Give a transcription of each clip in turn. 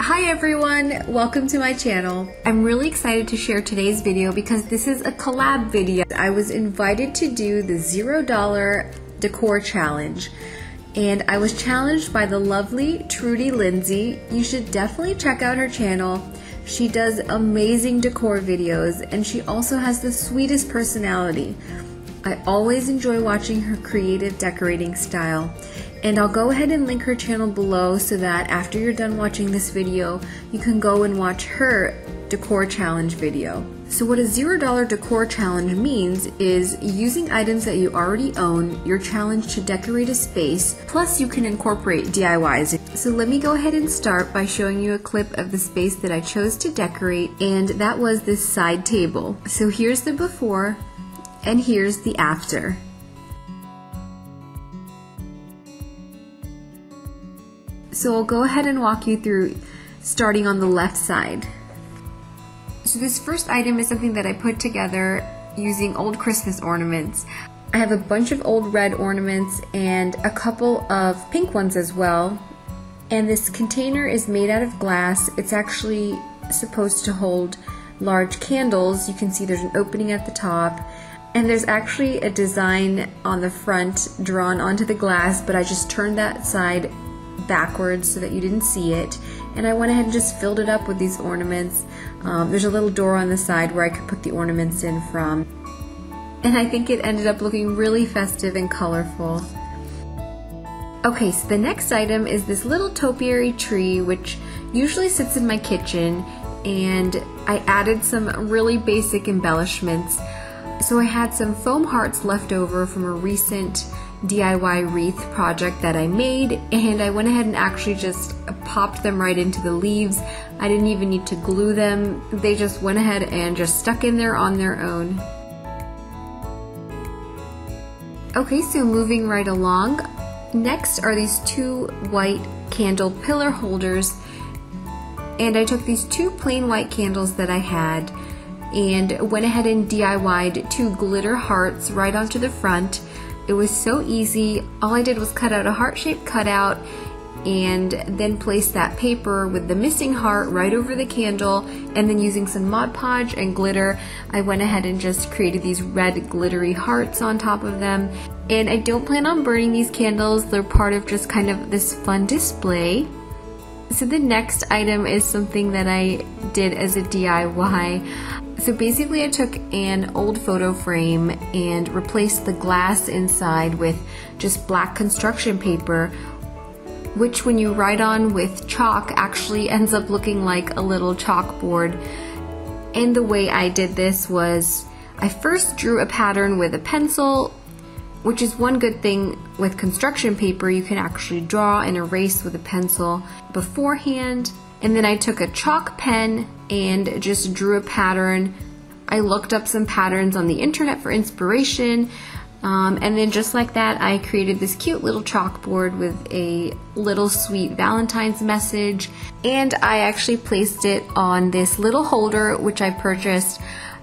Hi everyone, welcome to my channel. I'm really excited to share today's video because this is a collab video. I was invited to do the $0 decor challenge and I was challenged by the lovely Trudy Lindsay. You should definitely check out her channel. She does amazing decor videos and she also has the sweetest personality. I always enjoy watching her creative decorating style. And I'll go ahead and link her channel below so that after you're done watching this video, you can go and watch her decor challenge video. So what a $0 decor challenge means is using items that you already own, you're challenged to decorate a space, plus you can incorporate DIYs. So let me go ahead and start by showing you a clip of the space that I chose to decorate, and that was this side table. So here's the before, and here's the after. So I'll go ahead and walk you through starting on the left side. So this first item is something that I put together using old Christmas ornaments. I have a bunch of old red ornaments and a couple of pink ones as well. And this container is made out of glass. It's actually supposed to hold large candles. You can see there's an opening at the top. And there's actually a design on the front drawn onto the glass, but I just turned that side backwards so that you didn't see it, and I went ahead and just filled it up with these ornaments. There's a little door on the side where I could put the ornaments in from, and I think it ended up looking really festive and colorful. Okay, so the next item is this little topiary tree which usually sits in my kitchen, and I added some really basic embellishments. So I had some foam hearts left over from a recent DIY wreath project that I made, and I went ahead and actually just popped them right into the leaves. I didn't even need to glue them. They just went ahead and just stuck in there on their own. Okay, so moving right along, next are these two white candle pillar holders, and I took these two plain white candles that I had and went ahead and DIY'd two glitter hearts right onto the front. It was so easy. All I did was cut out a heart-shaped cutout and then place that paper with the missing heart right over the candle, and then using some Mod Podge and glitter, I went ahead and just created these red glittery hearts on top of them. And I don't plan on burning these candles. They're part of just kind of this fun display. So the next item is something that I did as a DIY. So basically I took an old photo frame and replaced the glass inside with just black construction paper, which when you write on with chalk actually ends up looking like a little chalkboard. And the way I did this was I first drew a pattern with a pencil, which is one good thing with construction paper. You can actually draw and erase with a pencil beforehand. And then I took a chalk pen and just drew a pattern. I looked up some patterns on the internet for inspiration, and then just like that I created this cute little chalkboard with a little sweet Valentine's message, and I actually placed it on this little holder which I purchased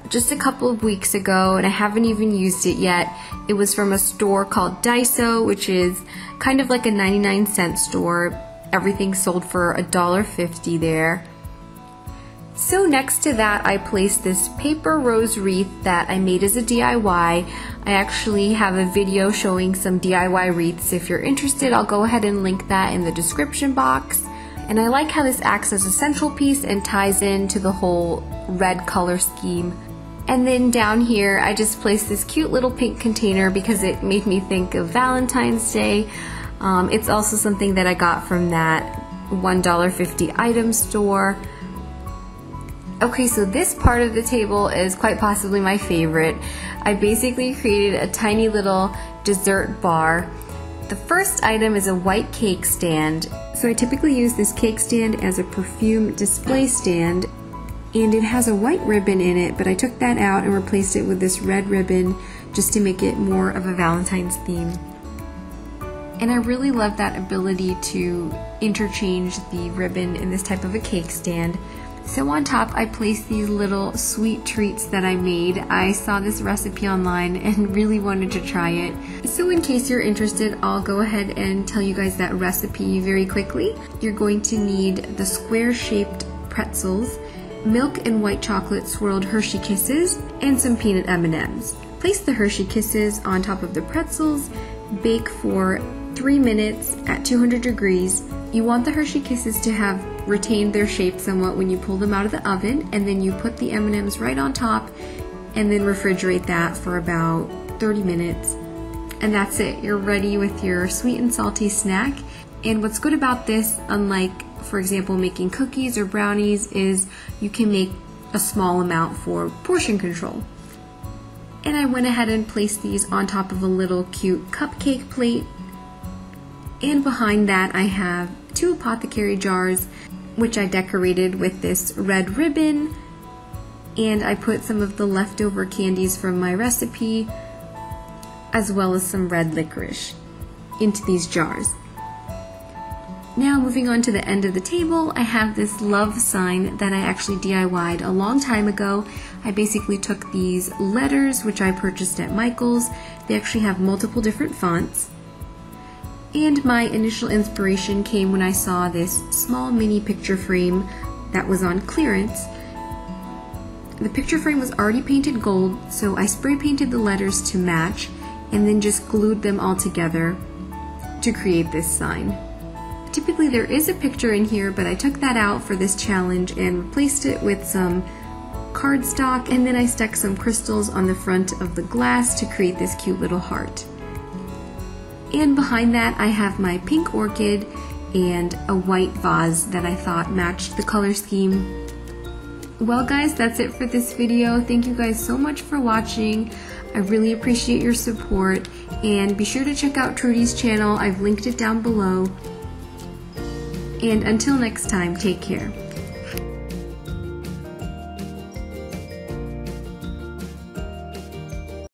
just a couple of weeks ago, and I haven't even used it yet. It was from a store called Daiso, which is kind of like a 99-cent store. Everything sold for $1.50 there. So next to that I placed this paper rose wreath that I made as a DIY. I actually have a video showing some DIY wreaths. If you're interested, I'll go ahead and link that in the description box. And I like how this acts as a central piece and ties into the whole red color scheme. And then down here I just placed this cute little pink container because it made me think of Valentine's Day. It's also something that I got from that $1.50 item store. Okay, so this part of the table is quite possibly my favorite. I basically created a tiny little dessert bar. The first item is a white cake stand. So I typically use this cake stand as a perfume display stand, and it has a white ribbon in it, but I took that out and replaced it with this red ribbon just to make it more of a Valentine's theme. And I really love that ability to interchange the ribbon in this type of a cake stand. So on top I placed these little sweet treats that I made. I saw this recipe online and really wanted to try it. So in case you're interested, I'll go ahead and tell you guys that recipe very quickly. You're going to need the square-shaped pretzels, milk and white chocolate swirled Hershey Kisses, and some peanut M&Ms. Place the Hershey Kisses on top of the pretzels, bake for 3 minutes at 200 degrees. You want the Hershey Kisses to have retained their shape somewhat when you pull them out of the oven, and then you put the M&Ms right on top and then refrigerate that for about 30 minutes. And that's it. You're ready with your sweet and salty snack. And what's good about this, unlike, for example, making cookies or brownies, is you can make a small amount for portion control. And I went ahead and placed these on top of a little cute cupcake plate. And behind that I have 2 apothecary jars, which I decorated with this red ribbon, and I put some of the leftover candies from my recipe, as well as some red licorice, into these jars. Now moving on to the end of the table, I have this love sign that I actually DIY'd a long time ago. I basically took these letters, which I purchased at Michael's. They actually have multiple different fonts. And my initial inspiration came when I saw this small mini picture frame that was on clearance. The picture frame was already painted gold, so I spray painted the letters to match and then just glued them all together to create this sign. Typically there is a picture in here, but I took that out for this challenge and replaced it with some cardstock, and then I stuck some crystals on the front of the glass to create this cute little heart. And behind that I have my pink orchid and a white vase that I thought matched the color scheme. Well guys, that's it for this video. Thank you guys so much for watching. I really appreciate your support, and be sure to check out Trudy's channel. I've linked it down below. And until next time, take care.